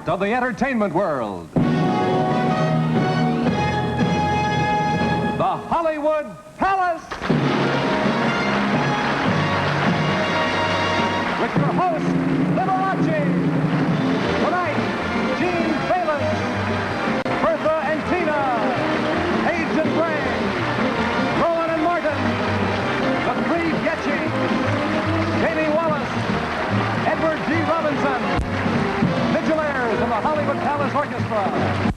heart of the entertainment world. The Hollywood Palace. With your host, Liberace. Tonight, Gene Bayless, Bertha and Tina, Paige and Gray, Rowan and Martin, the three Getchys, Jamie Wallace, Edward G. Robinson, Vigilaires of the Hollywood Palace Orchestra.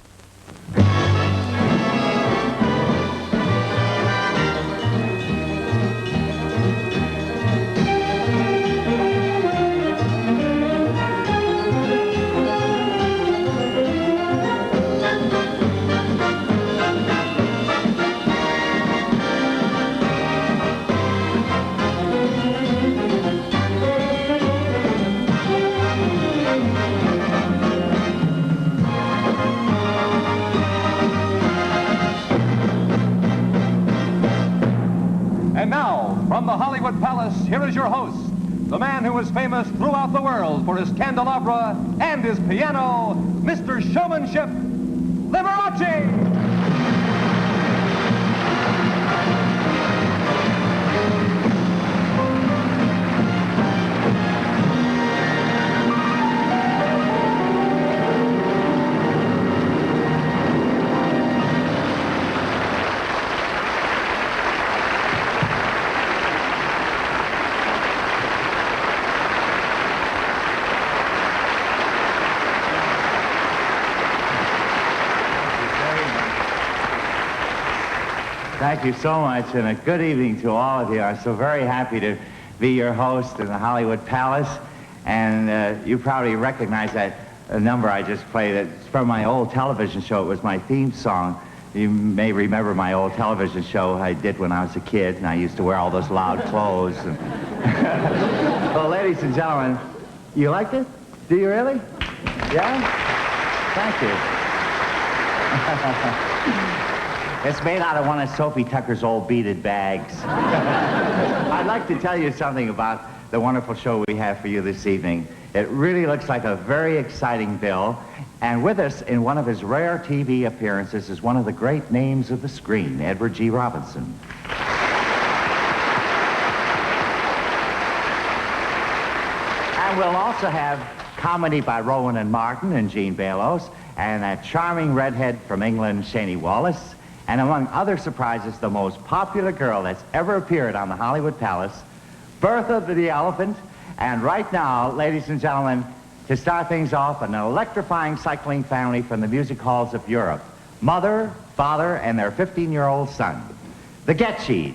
And now, from the Hollywood Palace, here is your host, the man who is famous throughout the world for his candelabra and his piano, Mr. Showmanship, Liberace! Thank you so much, and a good evening to all of you. I'm so very happy to be your host in the Hollywood Palace, and you probably recognize that number I just played. It's from my old television show. It was my theme song. You may remember my old television show I did when I was a kid, and I used to wear all those loud clothes. And well, ladies and gentlemen, you liked it? Do you really? Yeah? Thank you. It's made out of one of Sophie Tucker's old beaded bags. I'd like to tell you something about the wonderful show we have for you this evening. It really looks like a very exciting bill. And with us in one of his rare TV appearances is one of the great names of the screen, Edward G. Robinson. And we'll also have comedy by Rowan and Martin and Gene Bayless, and a charming redhead from England, Shani Wallace. And among other surprises, the most popular girl that's ever appeared on the Hollywood Palace, Bertha the Elephant. And right now, ladies and gentlemen, to start things off, an electrifying cycling family from the music halls of Europe. Mother, father, and their 15-year-old son, the Getchys.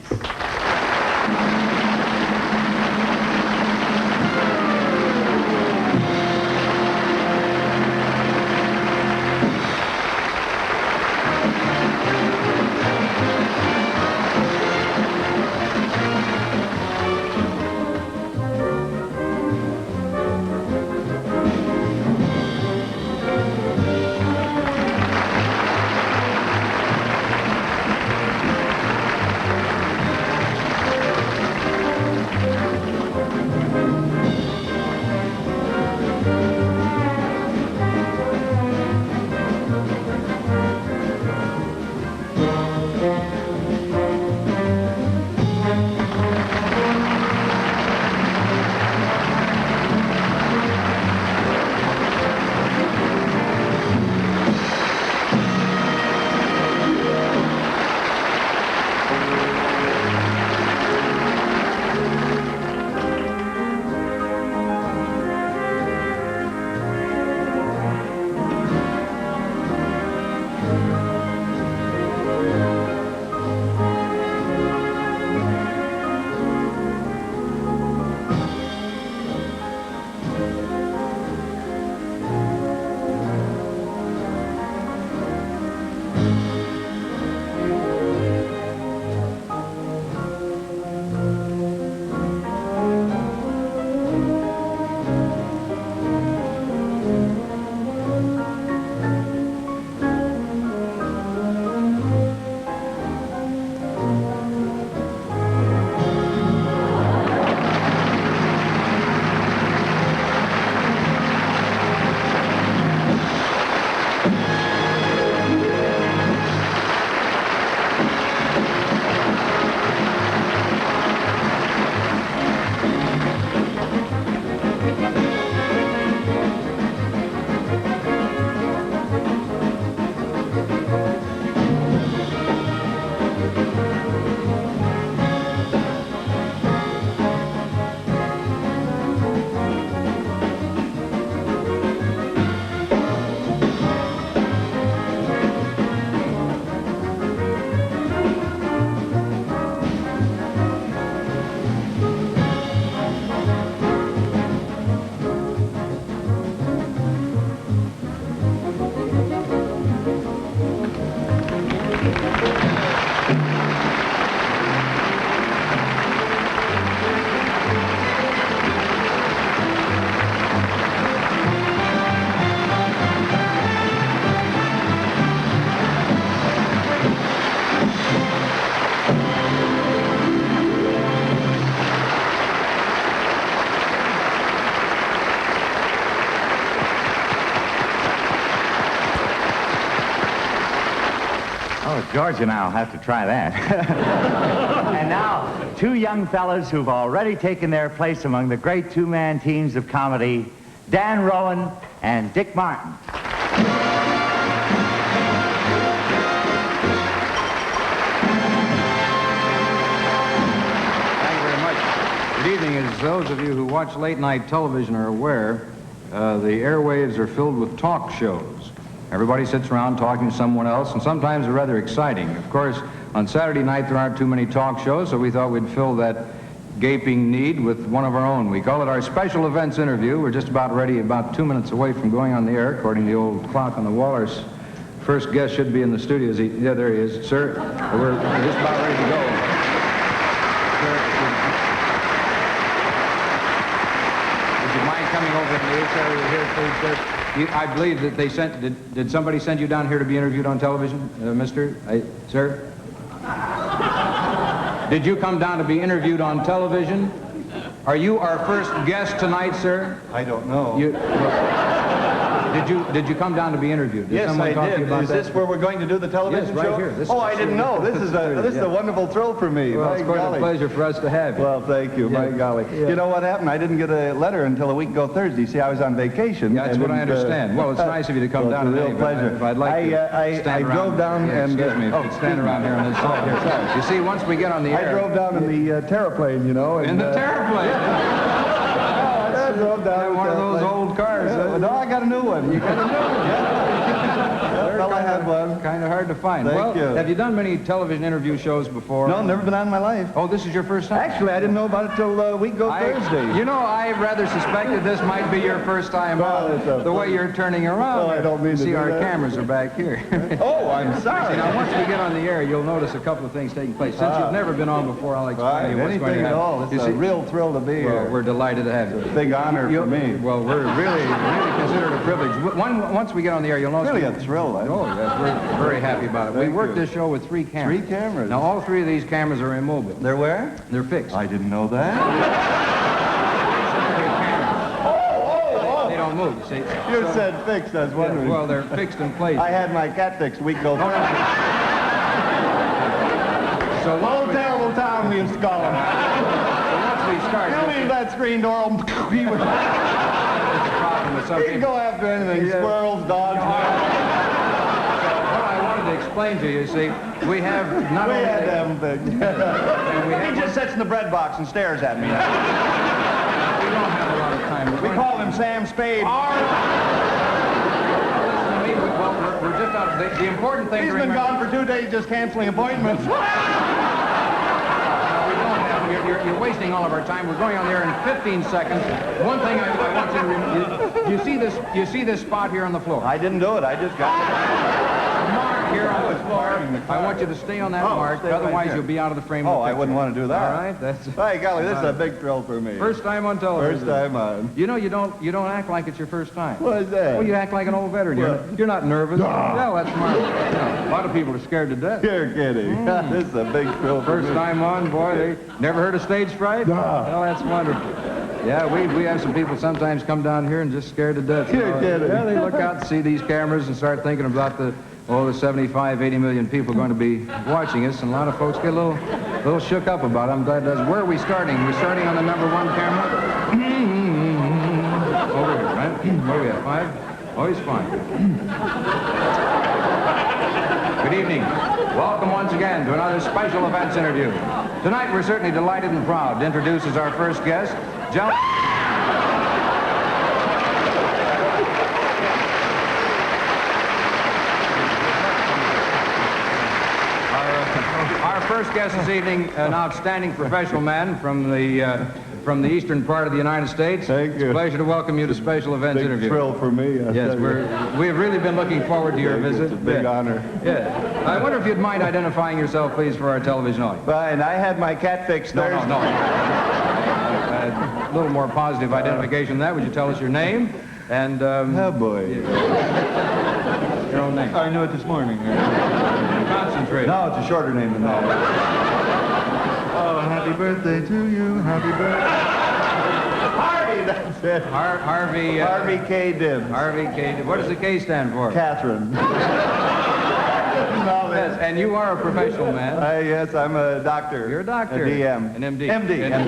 told you now. I'll have to try that. And now, two young fellas who've already taken their place among the great two-man teams of comedy, Dan Rowan and Dick Martin. Good evening. As those of you who watch late-night television are aware, the airwaves are filled with talk shows. Everybody sits around talking to someone else, and sometimes they're rather exciting. Of course, on Saturday night there aren't too many talk shows, so we thought we'd fill that gaping need with one of our own. We call it our special events interview. We're just about ready, about 2 minutes away from going on the air, according to the old clock on the wall. Our first guest should be in the studio. Yeah, there he is. Sir, we're just about ready to go. Sir, coming over in this area here, please, sir. I believe that they sent, did somebody send you down here to be interviewed on television, sir? Did you come down to be interviewed on television? Are you our first guest tonight, sir? I don't know. Did you come down to be interviewed? Yes, I did. Is this where we're going to do the television show? Yes, right here. Oh, I didn't know. This is a wonderful thrill for me. Well, it's quite a pleasure for us to have you. Well, thank you. My golly. Yeah. You know what happened? I didn't get a letter until a week ago Thursday. See, I was on vacation. Yeah, that's what I understand. Well, it's nice of you to come down today. It's a real pleasure. If I'd like to I drove down and... Excuse me, if you'd stand around here on this side. You see, once we get on the air... I drove down in the terraplane, you know. In the terraplane? I drove down one of those old cars. No, I got a new one. You got a new one? Well, I had one. Kind of hard to find. Thank you. Have you done many television interview shows before? No, never been on in my life. Oh, this is your first time? Actually, I didn't know about it till a week ago Thursday. You know, I rather suspected this might be your first time the way you're turning around. Oh, I don't mean to see, do our that. cameras are back here. Oh, I'm sorry. See, now, once we get on the air, you'll notice a couple of things taking place. Since you've never been on before, I'll explain to you what's going to Anything at happen. all. It's a real thrill to be Well, here. we're delighted to have you. It's a big honor for me. Well, we're really consider it a privilege. Once we get on the air, you'll notice... Really a thrill. Oh, yes, we're very happy about it. We work this show with 3 cameras. 3 cameras? Now, all 3 of these cameras are immobile. They're where? They're fixed. I didn't know that. They don't move, you see. You said fixed, I was wondering. Well, they're fixed in place. I had my cat fixed a week ago. So Old terrible town, we used to call him. once we start... You leave that screen door open. He would he'd go after anything. Squirrels, dogs. What I wanted to explain to you, see, we have not We only... had to have him fixed. He just sits in the bread box and stares at me. We don't have a lot of time. We call him Sam Spade. Listen to me. Well, we're just out... The important thing He's to been remember... gone for 2 days just canceling appointments. You're wasting all of our time. We're going on there in 15 seconds. One thing I want you to remember, you see this spot here on the floor? I didn't do it. I just got it. Mark here on the floor. I want you to stay on that mark, stay right otherwise here. you'll be out of the frame. Oh, of the I wouldn't want to do that. All right, that's... Hey, golly, this is a big thrill for me. First time on television. First time on. You know, you don't act like it's your first time. What is that? Well, you act like an old veteran. You're not nervous. Yeah, that's smart. A lot of people are scared to death. You're kidding. This is a big thrill for First me. time on, boy, they never heard of stage fright? Well, that's wonderful. Yeah, we have some people sometimes come down here and just scared to death. You're kidding. Yeah, they look out and see these cameras and start thinking about the 75, 80 million people going to be watching us, and a lot of folks get a little shook up about it. I'm glad that's... Where are we starting? We're starting on the number 1 camera? Over here, right? What do we have, 5? Oh, he's fine. Good evening. Welcome once again to another special events interview. Tonight, we're certainly delighted and proud to introduce as our first guest, Our first guest this evening, an outstanding professional man from the eastern part of the United States. Thank you. It's a pleasure to welcome you to Special Events Big Interview. thrill for me. Yes, we have really been looking forward to your visit. It's a big honor. Yeah. I wonder if you'd mind identifying yourself, please, for our television audience. Fine. I had my cat fixed Thursday. No. A little more positive identification than that. Would you tell us your name and... Oh, boy. Your own name. I knew it this morning. Concentrate. No, it's a shorter name than that. Oh, happy birthday to you. Happy birthday. Harvey, that's it. Harvey... Harvey K. Dibbs. Harvey K. What does the K stand for? Catherine. No, Yes, and you are a professional man. Yes, I'm a doctor. You're a doctor. A DM. An MD. MD. You know,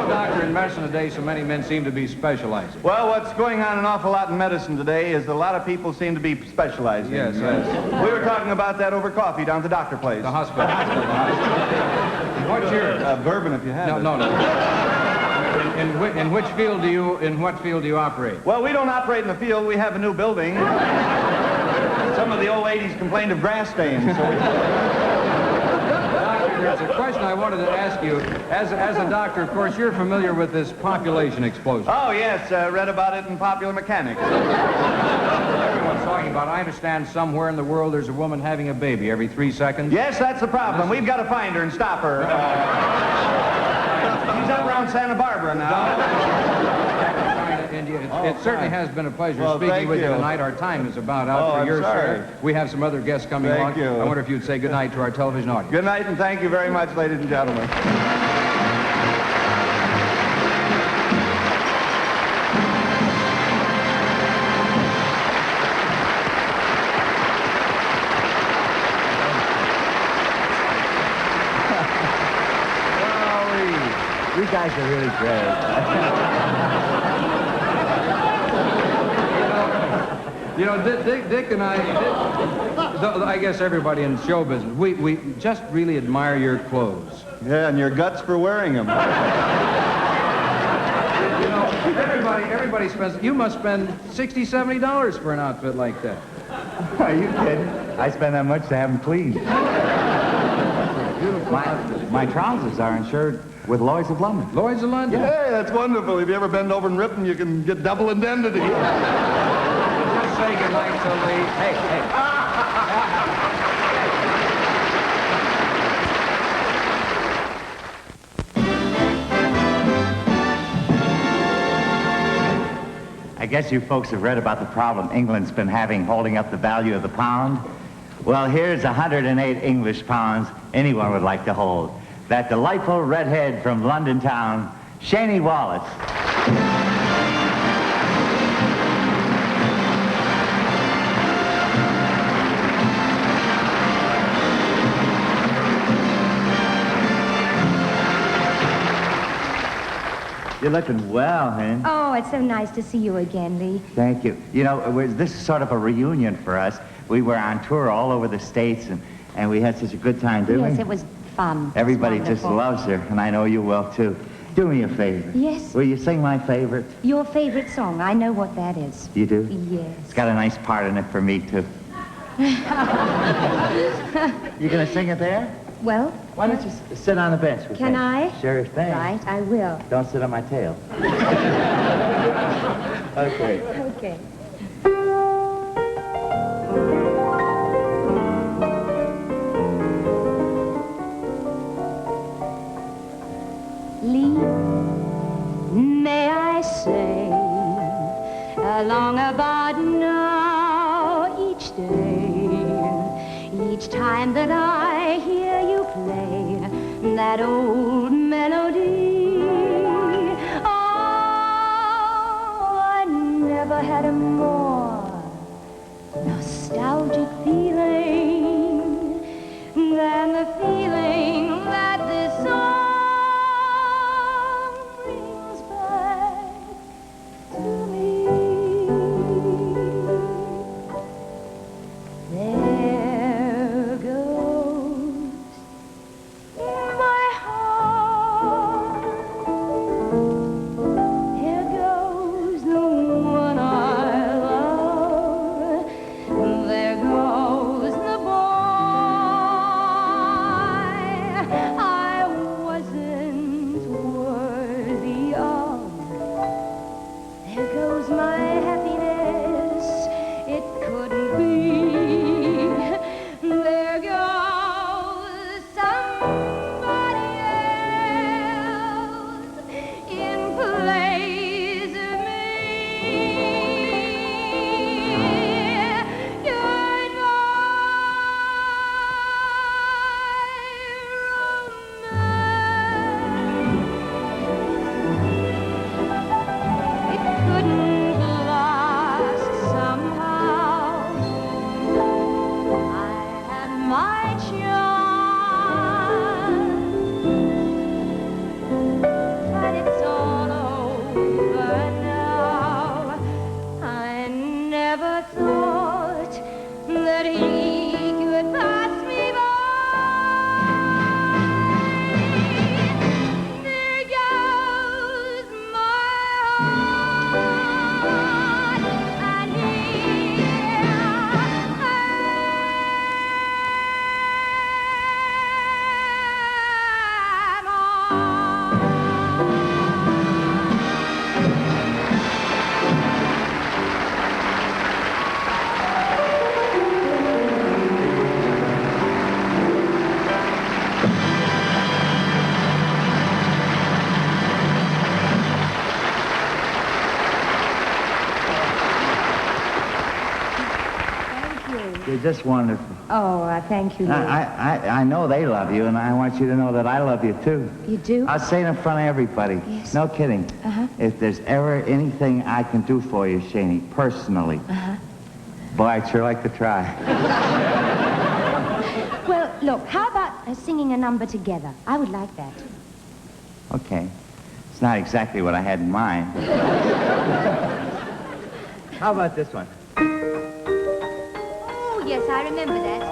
doctor, in medicine today, so many men seem to be specializing. Well, what's going on an awful lot in medicine today is a lot of people seem to be specializing. Yes. We were talking about that over coffee down at the doctor place. The hospital. What's your... Bourbon, if you have No, it. no. In what field do you operate? Well, we don't operate in the field. We have a new building. Some of the old ladies complained of grass stains. So Doctor, there's a question I wanted to ask you. As a doctor, of course, you're familiar with this population explosion. Oh, yes, read about it in Popular Mechanics. Everyone's talking about. I understand somewhere in the world there's a woman having a baby every 3 seconds. Yes, that's the problem. We've got to find her and stop her. She's up around Santa Barbara now. It certainly has been a pleasure Well, speaking thank with you you. tonight. Our time is about out Oh, for I'm your sorry. share. We have some other guests coming Thank along. you. I wonder if you'd say good night to our television audience. Good night, and thank you very much, ladies and gentlemen. You guys are really great. You know, Dick and I guess everybody in show business, we just really admire your clothes. Yeah, and your guts for wearing them. You know, everybody spends, you must spend $60, $70 for an outfit like that. Are you kidding? I spend that much to have them cleaned. My trousers are insured with Lloyd's of London. Lloyd's of London? Hey, that's wonderful. If you ever bend over and rip them, you can get double indemnity. Just say goodnight to Lee. Hey. I guess you folks have read about the problem England's been having holding up the value of the pound. Well, here's 108 English pounds anyone would like to hold. That delightful redhead from London town, Shaney Wallace. You're looking well, Hen. Oh, it's so nice to see you again, Lee. Thank you. You know, this is sort of a reunion for us. We were on tour all over the States, and we had such a good time doing it. Yes, it was fun. Everybody It was just wonderful. loves her, and I know you will, too. Do me a favor. Yes. Will you sing my favorite? Your favorite song. I know what that is. You do? Yes. It's got a nice part in it for me, too. You gonna sing it there? Well, Why don't you sit on the bench with can me? I? Sure thing. Right, I will. Don't sit on my tail. Okay. Okay. Lee, may I say, along about now each day, each time that I hear you play that old melody. Oh, I never had a more nostalgic feeling than the feeling that this song brings back to me. There goes my heart You're just wonderful. Oh, thank you, Louis. I know they love you, and I want you to know that I love you, too. You do? I'll say it in front of everybody. Yes. No kidding. Uh-huh. If there's ever anything I can do for you, Shani, personally, boy, I'd sure like to try. Well, look, how about singing a number together? I would like that. Okay. It's not exactly what I had in mind. How about this one? Oh, yes, I remember that.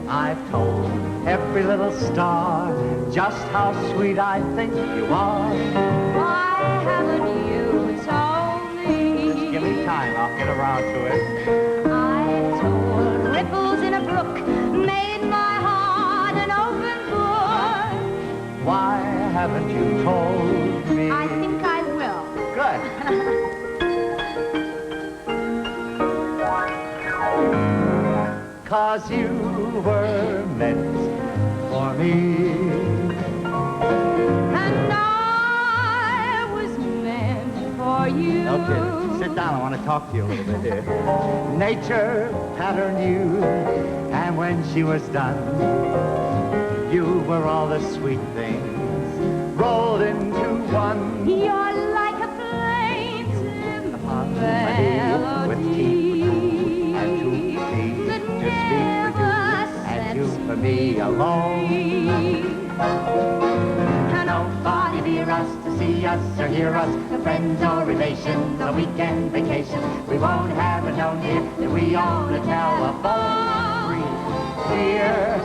I've told every little star just how sweet I think you are. Why haven't you told me? Give me time, I'll get around to it. I've told ripples in a brook, made my heart an open book. Why haven't you told me? I think I will. Good. 'Cause you were meant for me. And I was meant for you. Okay, sit down. I want to talk to you a little bit here. Nature patterned you, and when she was done, you were all the sweet things rolled into one. You're like a plaintive Melody with teeth and two feet, that just me for you and you for me alone. And Nobody near us to see us or hear us, no friends or relations, a weekend vacation. We won't have it known here that we own a telephone free. Dear,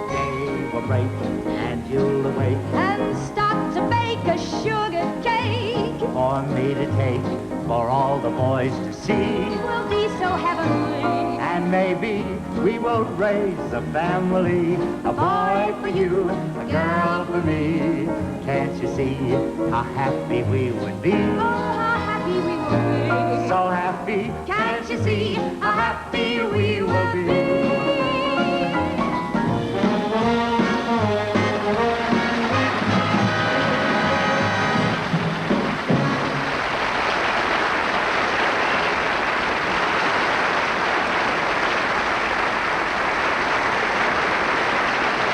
day will break and you'll awake and start to bake a sugar cake. for me to take, for all the boys to see. We'll be so heavenly. And maybe we will raise a family, a boy for you, a girl for me. Can't you see how happy we would be? Oh, how happy we will be. So happy, Can't you see how happy we will be?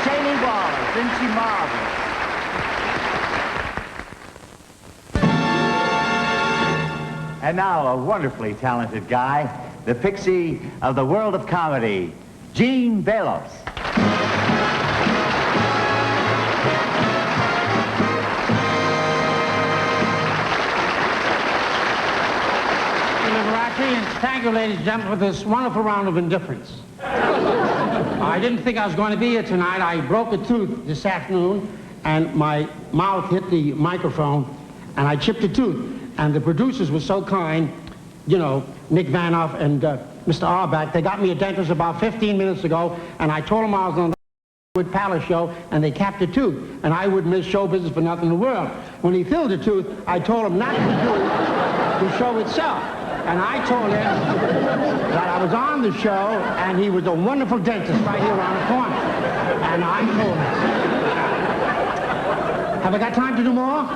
Shani Wallace, isn't she marvelous? And now a wonderfully talented guy, the pixie of the world of comedy, Gene Balos. Liberace, and thank you, ladies and gentlemen, for this wonderful round of indifference. I didn't think I was going to be here tonight. I broke a tooth this afternoon, and my mouth hit the microphone, and I chipped a tooth. And the producers were so kind, you know, Nick Vanoff and Mr. Auerbach, they got me a dentist about 15 minutes ago, and I told them I was on the Hollywood Palace show, and they capped a tooth. And I wouldn't miss show business for nothing in the world. When he filled the tooth, I told him not to do the show itself. And I told him that I was on the show, and he was a wonderful dentist right here around the corner. And I told him. Have I got time to do more?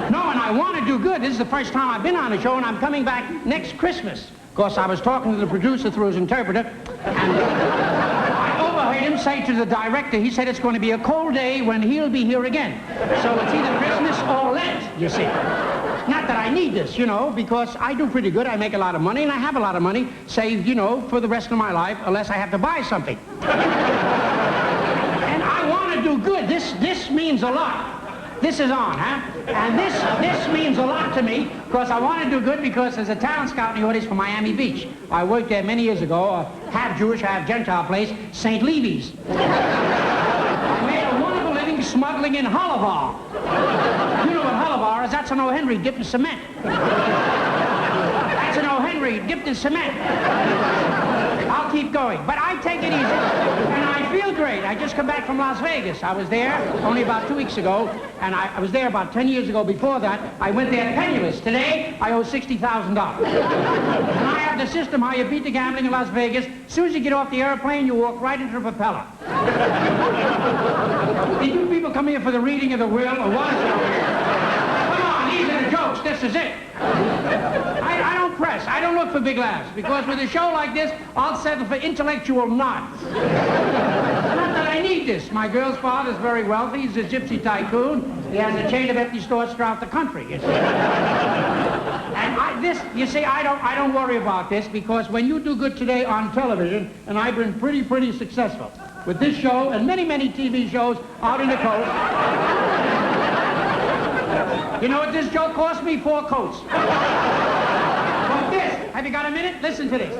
No, and I want to do good. This is the first time I've been on a show, and I'm coming back next Christmas. Of course, I was talking to the producer through his interpreter, and I overheard him say to the director, he said it's going to be a cold day when he'll be here again. So it's either Christmas or Lent, you see. Not that I need this, you know, because I do pretty good. I make a lot of money, and I have a lot of money saved, you know, for the rest of my life, unless I have to buy something. And I want to do good. This means a lot. This is on, huh? And this means a lot to me, because I want to do good because there's a talent scout in the audience for Miami Beach. I worked there many years ago, a half Jewish, half Gentile place, St. Levy's. I made a wonderful living smuggling in Holivar. You know what Holivar is? That's an O. Henry dipped in cement. That's an O. Henry dipped in cement. I'll keep going. But I take it easy, and I feel great. I just come back from Las Vegas. I was there only about 2 weeks ago, and I was there about 10 years ago before that. I went there penniless. Today, I owe $60,000. And I have the system how you beat the gambling in Las Vegas. As soon as you get off the airplane, you walk right into the propeller. Did you people come here for the reading of the will, or what? Come on, these are the jokes. this is it. I don't press. I don't look for big laughs, because with a show like this, I'll settle for intellectual nods. Not that I need this. My girl's father's very wealthy. He's a gypsy tycoon. He has a chain of empty stores throughout the country, you see. And I don't worry about this, because when you do good today on television, and I've been pretty successful with this show and many TV shows out in the coast. You know what this joke cost me? 4 coats. But this, have you got a minute? Listen to this.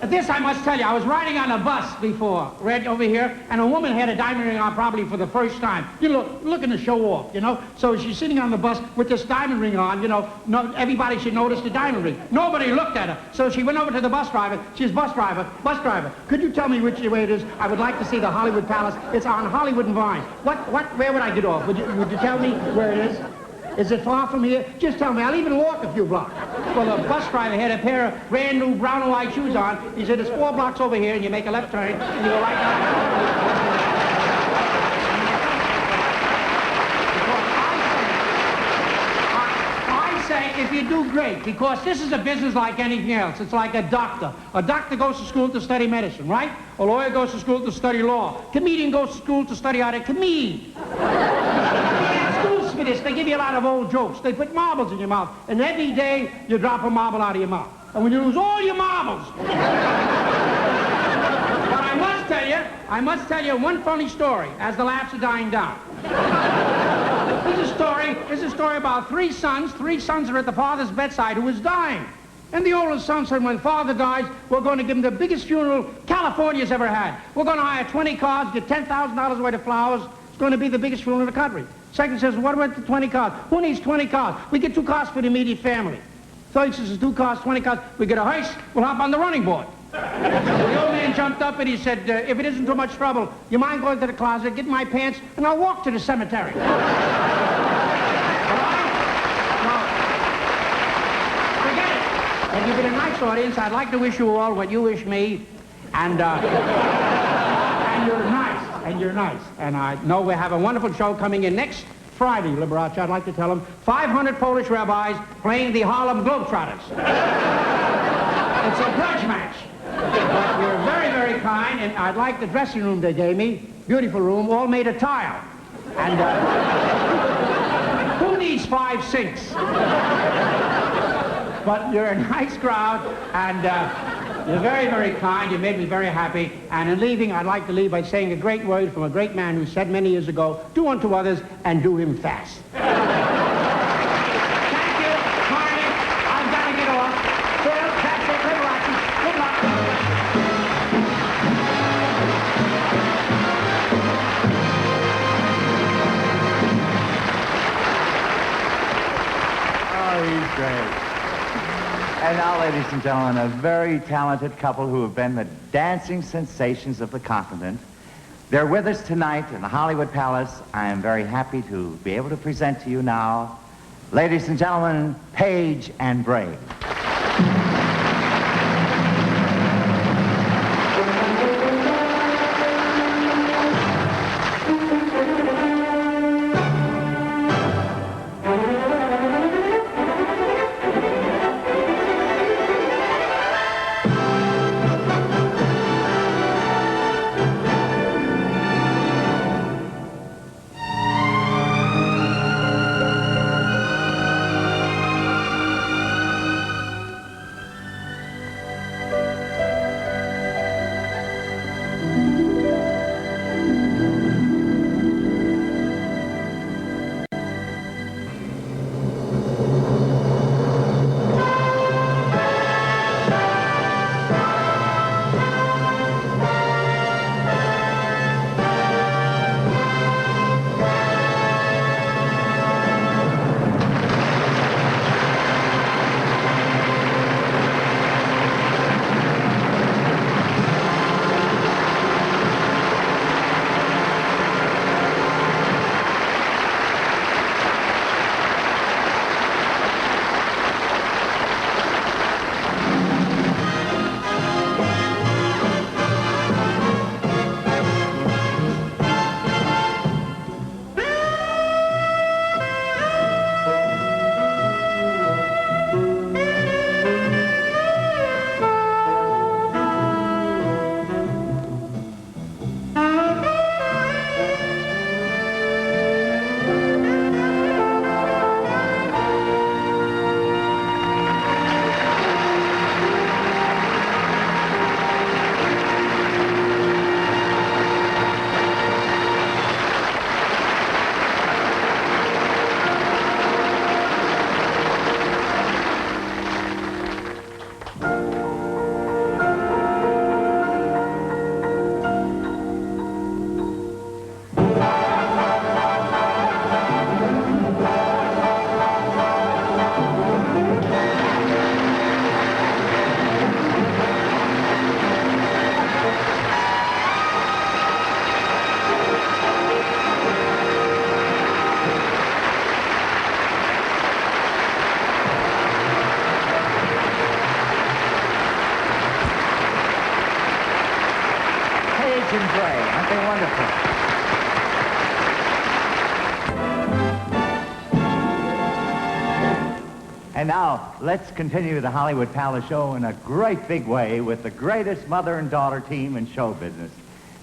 This, I must tell you, I was riding on a bus before, right over here, and a woman had a diamond ring on probably for the first time. You know, looking to show off, you know. So she's sitting on the bus with this diamond ring on, you know. No, everybody should notice the diamond ring. Nobody looked at her. So she went over to the bus driver. She says, bus driver, could you tell me which way it is? I would like to see the Hollywood Palace. It's on Hollywood and Vine. Where would I get off? Would you tell me where it is? Is it far from here? Just tell me. I'll even walk a few blocks. Well, the bus driver had a pair of brand new brown and white shoes on. He said, it's 4 blocks over here, and you make a left turn, and you go right down. I say, if you do great, because this is a business like anything else. It's like a doctor. A doctor goes to school to study medicine, right? A lawyer goes to school to study law. Comedian goes to school to study how to comedian. For this, they give you a lot of old jokes. They put marbles in your mouth, and every day you drop a marble out of your mouth. And when you lose all your marbles. But I must tell you one funny story as the laughs are dying down. This is a story about 3 sons. 3 sons are at the father's bedside who is dying. And the oldest son said, when father dies, we're going to give him the biggest funeral California's ever had. We're going to hire 20 cars, get $10,000 worth of flowers. It's going to be the biggest funeral in the country. Second says, what about the 20 cars? Who needs 20 cars? We get 2 cars for the immediate family. Third says, 2 cars, 20 cars. We get a hearse, we'll hop on the running board. The old man jumped up and he said, if it isn't too much trouble, you mind going to the closet, get my pants, and I'll walk to the cemetery. All right? Now, forget it. And you've been a nice audience. I'd like to wish you all what you wish me, and you're nice. And you're nice. And I know we have a wonderful show coming in next Friday, Liberace. I'd like to tell them 500 Polish rabbis playing the Harlem Globetrotters. It's a grudge match. But you're very kind, and I'd like the dressing room they gave me. Beautiful room, all made of tile. And who needs 5 sinks? But you're a nice crowd, and you're very kind. You made me very happy. And in leaving, I'd like to leave by saying a great word from a great man who said many years ago, do unto others and do him fast. Thank you, Marty. I've got to get off. Phil, that's it. Liberace. Good luck. Oh, he's great. And now, ladies and gentlemen, a very talented couple who have been the dancing sensations of the continent. They're with us tonight in the Hollywood Palace. I am very happy to be able to present to you now, ladies and gentlemen, Paige and Bray. great? Aren't they wonderful? And now, let's continue the Hollywood Palace show in a great big way with the greatest mother and daughter team in show business.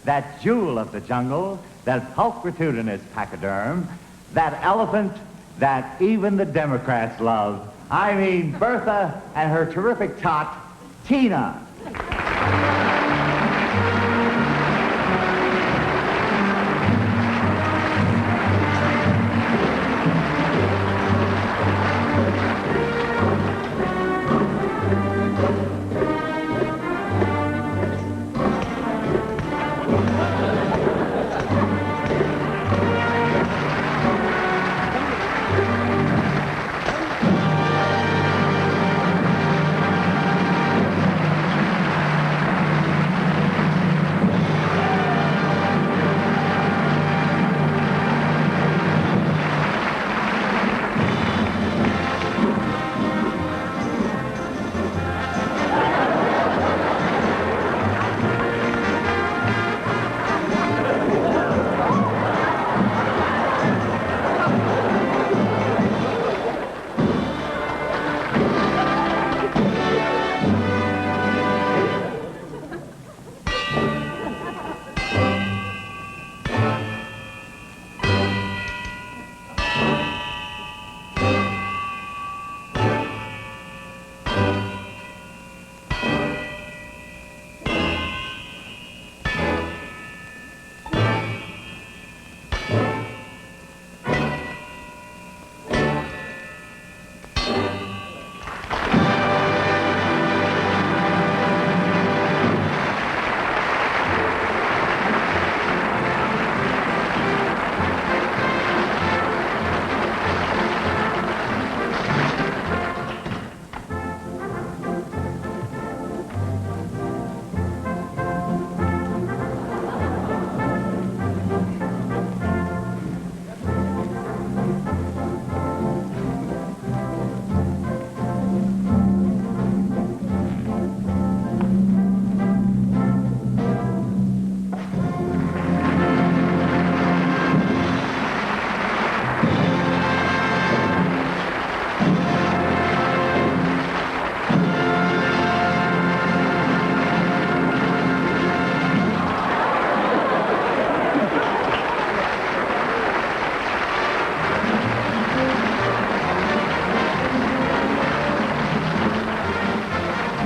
That jewel of the jungle, that pulchritudinous pachyderm, that elephant that even the Democrats love. I mean, Bertha and her terrific tot, Tina.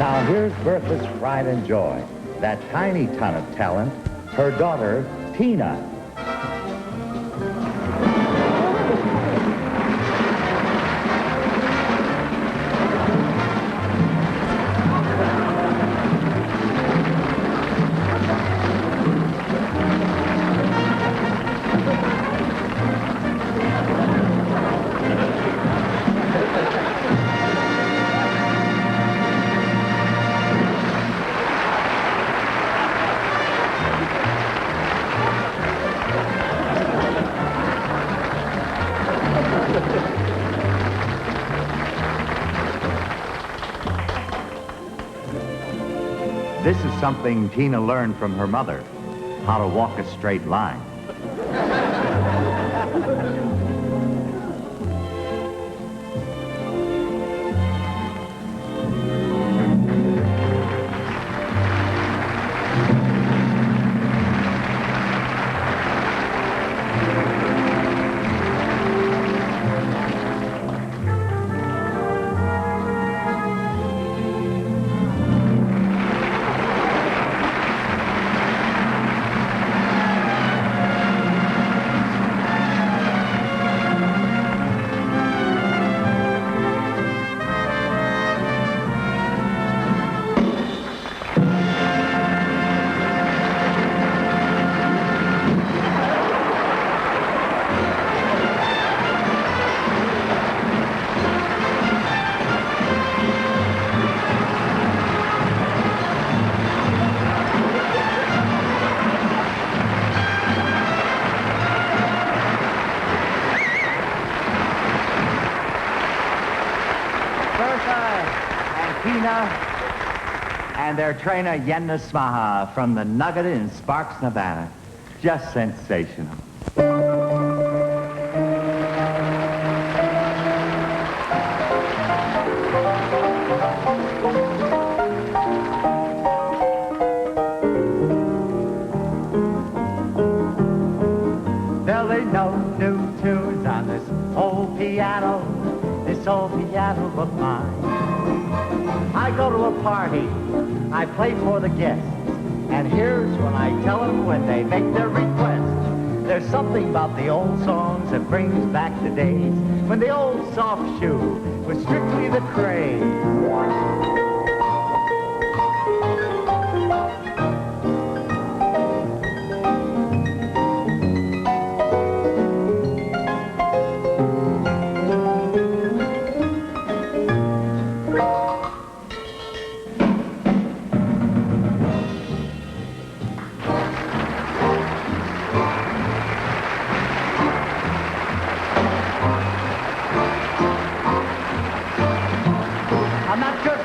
Now here's Bertha's pride and joy, that tiny ton of talent, her daughter, Tina. This is something Tina learned from her mother, how to walk a straight line. their trainer, Yenna Smaha, from the Nugget in Sparks, Nevada. Just sensational. There ain't no new tunes on this old piano of mine. I go to a party, I play for the guests, and here's when I tell them when they make their request. There's something about the old songs that brings back the days when the old soft shoe was strictly the craze.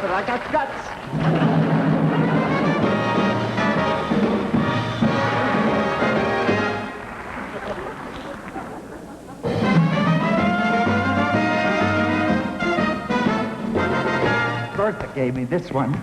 I got guts. Bertha gave me this one.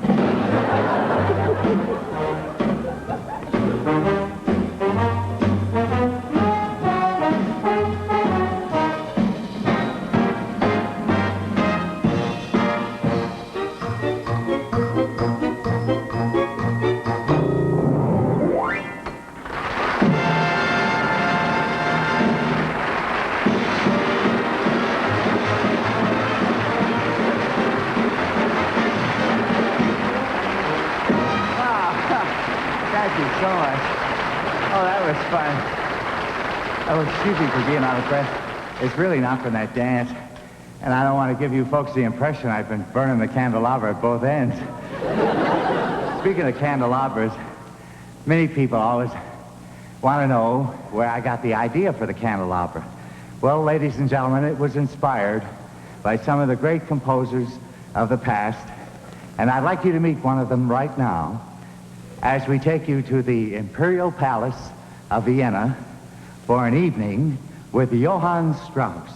Thank you so much. Oh, that was fun. Oh, excuse me for being out of breath. It's really not from that dance. And I don't want to give you folks the impression I've been burning the candelabra at both ends. Speaking of candelabras, many people always want to know where I got the idea for the candelabra. Well, ladies and gentlemen, it was inspired by some of the great composers of the past. And I'd like you to meet one of them right now as we take you to the Imperial Palace of Vienna for an evening with Johann Strauss.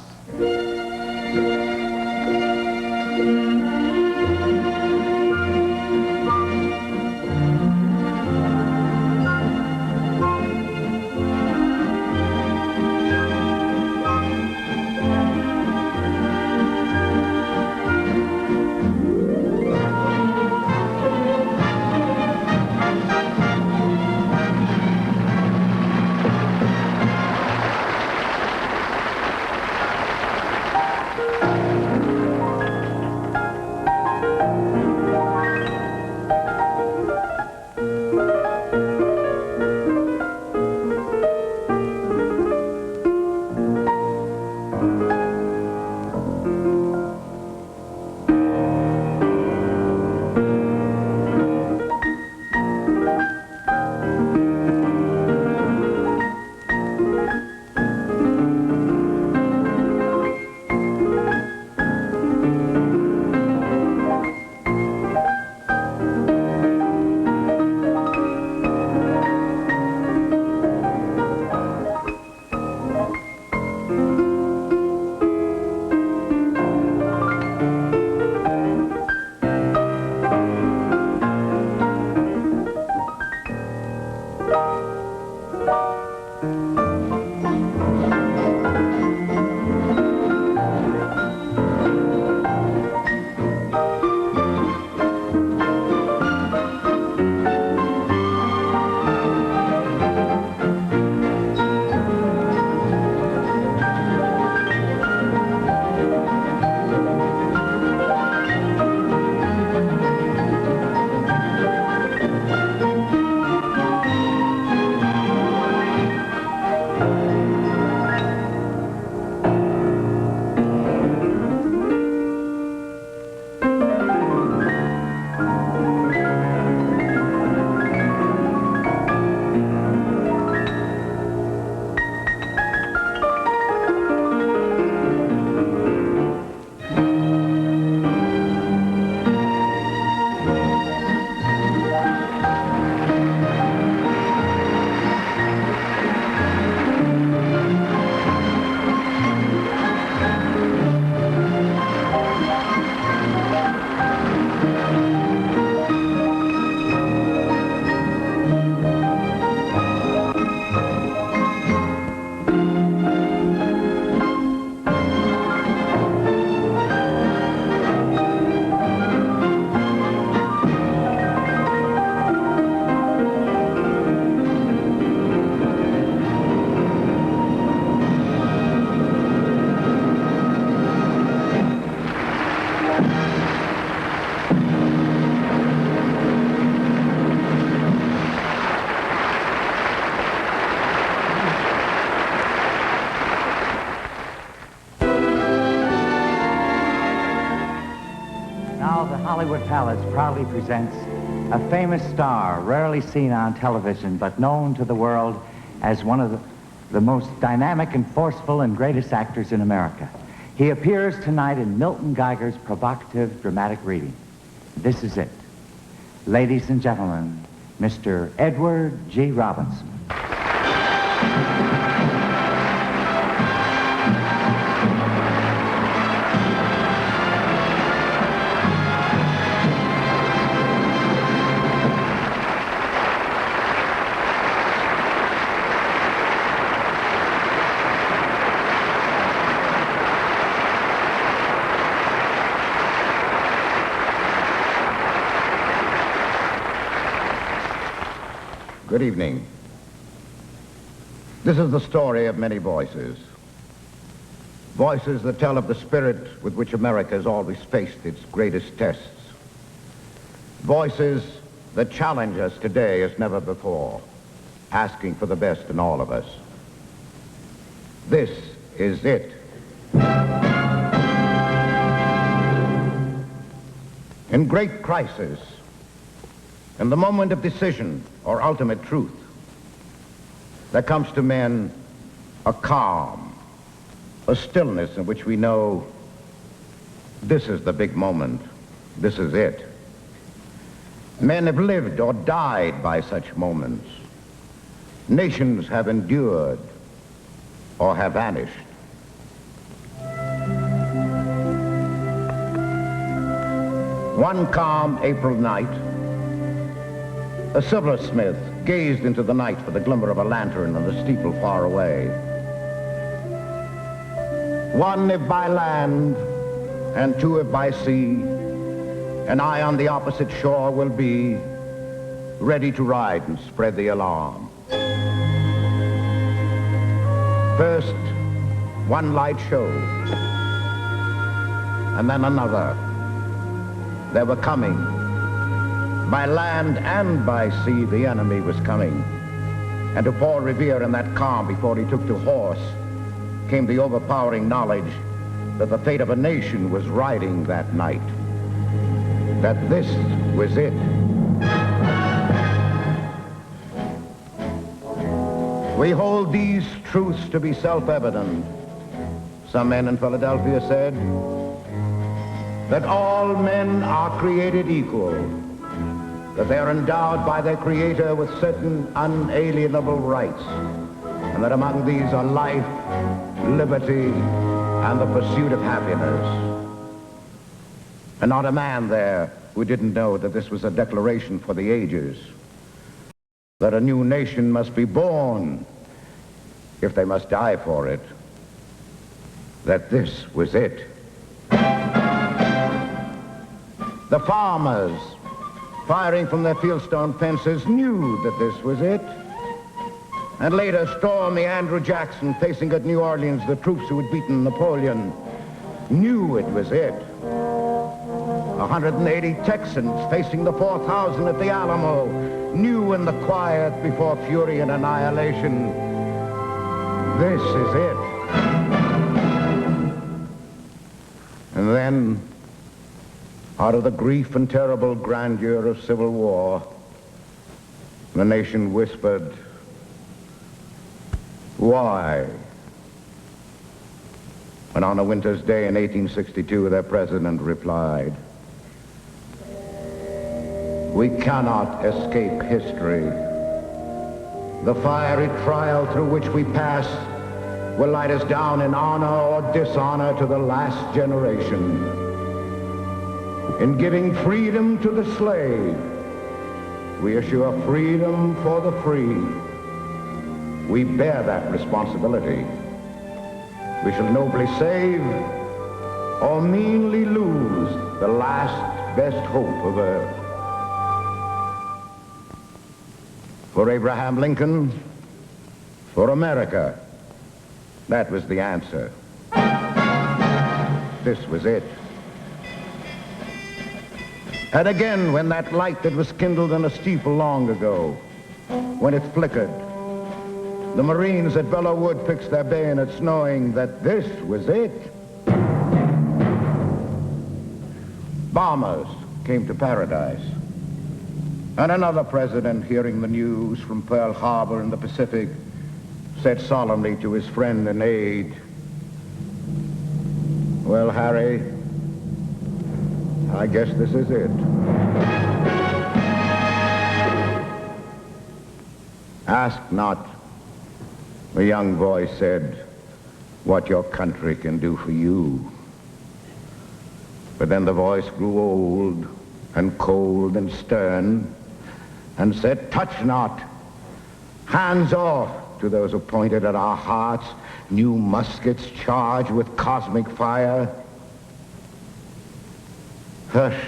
Hollywood Palace proudly presents a famous star, rarely seen on television, but known to the world as one of the most dynamic and forceful and greatest actors in America. He appears tonight in Milton Geiger's provocative dramatic reading. This is it. Ladies and gentlemen, Mr. Edward G. Robinson. Good evening. This is the story of many voices. Voices that tell of the spirit with which America has always faced its greatest tests. Voices that challenge us today as never before, asking for the best in all of us. This is it. In great crisis, in the moment of decision or ultimate truth, there comes to men a calm, a stillness in which we know this is the big moment, this is it. Men have lived or died by such moments. Nations have endured or have vanished. One calm April night, a silversmith gazed into the night for the glimmer of a lantern on the steeple far away. One if by land, and two if by sea, and I on the opposite shore will be ready to ride and spread the alarm. First, one light showed, and then another. They were coming. By land and by sea, the enemy was coming. And to Paul Revere in that calm before he took to horse came the overpowering knowledge that the fate of a nation was riding that night. That this was it. We hold these truths to be self-evident. Some men in Philadelphia said that all men are created equal, that they are endowed by their Creator with certain unalienable rights, and that among these are life, liberty, and the pursuit of happiness. And not a man there who didn't know that this was a declaration for the ages, that a new nation must be born if they must die for it, that this was it. The farmers, firing from their fieldstone fences, knew that this was it. And later, stormy Andrew Jackson, facing at New Orleans the troops who had beaten Napoleon, knew it was it. 180 Texans facing the 4,000 at the Alamo knew in the quiet before fury and annihilation, this is it. And then, out of the grief and terrible grandeur of civil war, the nation whispered, why? When on a winter's day in 1862, their president replied, we cannot escape history. The fiery trial through which we pass will light us down in honor or dishonor to the last generation. In giving freedom to the slave, we assure freedom for the free. We bear that responsibility. We shall nobly save or meanly lose the last best hope of earth. For Abraham Lincoln, for America, that was the answer. This was it. And again, when that light that was kindled in a steeple long ago, when it flickered, the Marines at Belleau Wood fixed their bayonets knowing that this was it. Bombers, came to paradise. And another president, hearing the news from Pearl Harbor in the Pacific, said solemnly to his friend and aide, "Well, Harry, I guess this is it." "Ask not," the young voice said, "what your country can do for you." But then the voice grew old and cold and stern and said, "Touch not, hands off," to those who pointed at our hearts, new muskets charged with cosmic fire. "Hush,"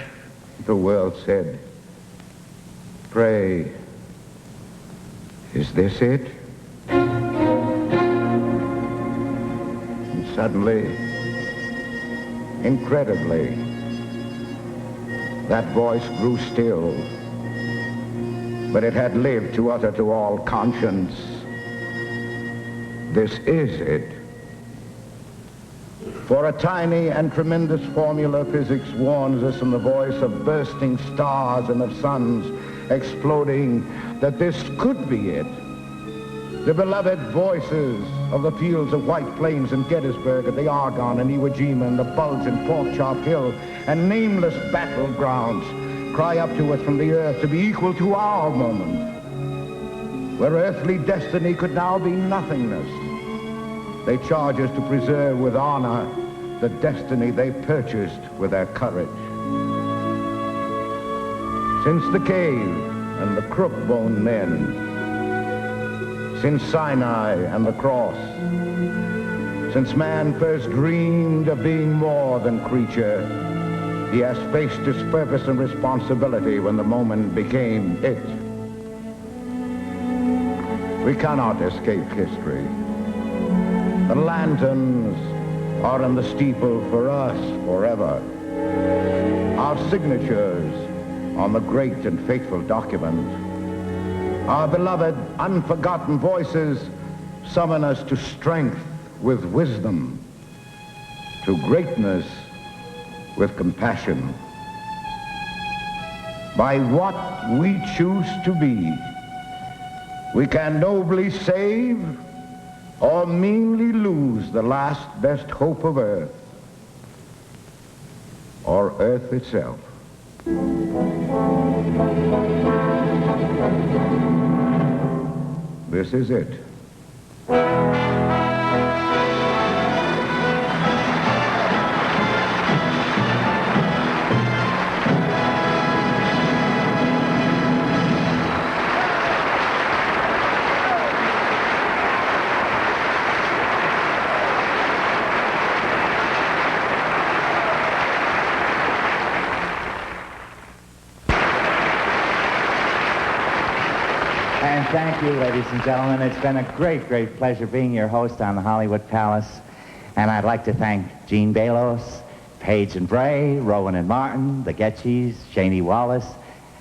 the world said. "Pray, is this it?" And suddenly, incredibly, that voice grew still, but it had lived to utter to all conscience, "This is it." For a tiny and tremendous formula, physics warns us in the voice of bursting stars and of suns exploding that this could be it. The beloved voices of the fields of White Plains and Gettysburg, of the Argonne and Iwo Jima and the Bulge and Pork Chop Hill and nameless battlegrounds cry up to us from the earth to be equal to our moment, where earthly destiny could now be nothingness. They charge us to preserve with honor the destiny they purchased with their courage. Since the cave and the crook-bone men, since Sinai and the cross, since man first dreamed of being more than creature, he has faced his purpose and responsibility when the moment became it. We cannot escape history. The lanterns are in the steeple for us forever. Our signatures on the great and faithful document. Our beloved, unforgotten voices summon us to strength with wisdom, to greatness with compassion. By what we choose to be, we can nobly save or meanly lose the last best hope of Earth, or Earth itself. This is it. And thank you, ladies and gentlemen. It's been a great, great pleasure being your host on the Hollywood Palace. And I'd like to thank Gene Balos, Paige and Bray, Rowan and Martin, the Getchys, Shaney Wallace,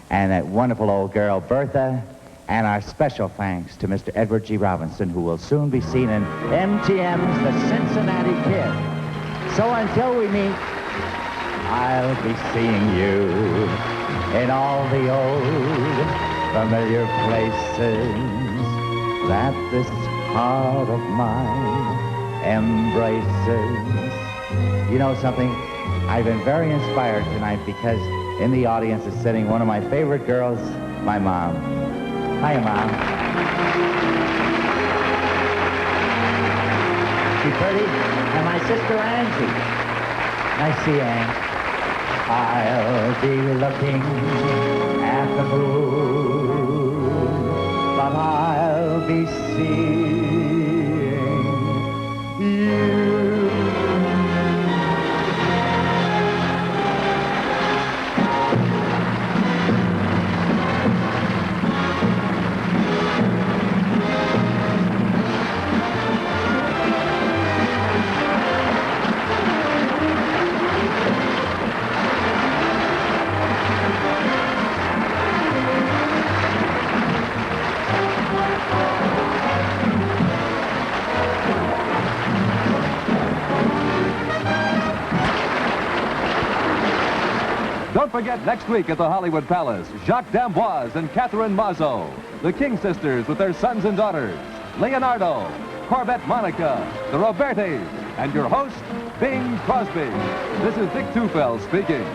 and that wonderful old girl, Bertha. And our special thanks to Mr. Edward G. Robinson, who will soon be seen in MTM's The Cincinnati Kid. So until we meet, I'll be seeing you in all the old familiar places that this heart of mine embraces. You know something? I've been very inspired tonight because in the audience is sitting one of my favorite girls, my mom. Hiya, Mom. She pretty? And my sister Angie. Nice to see you, Ange. I'll be looking at the moon, but I'll be seeing you. forget next week at the Hollywood Palace, Jacques d'Amboise and Catherine Marceau, the King sisters with their sons and daughters, Leonardo, Corbett Monica, the Robertis, and your host, Bing Crosby. This is Dick Tufel speaking.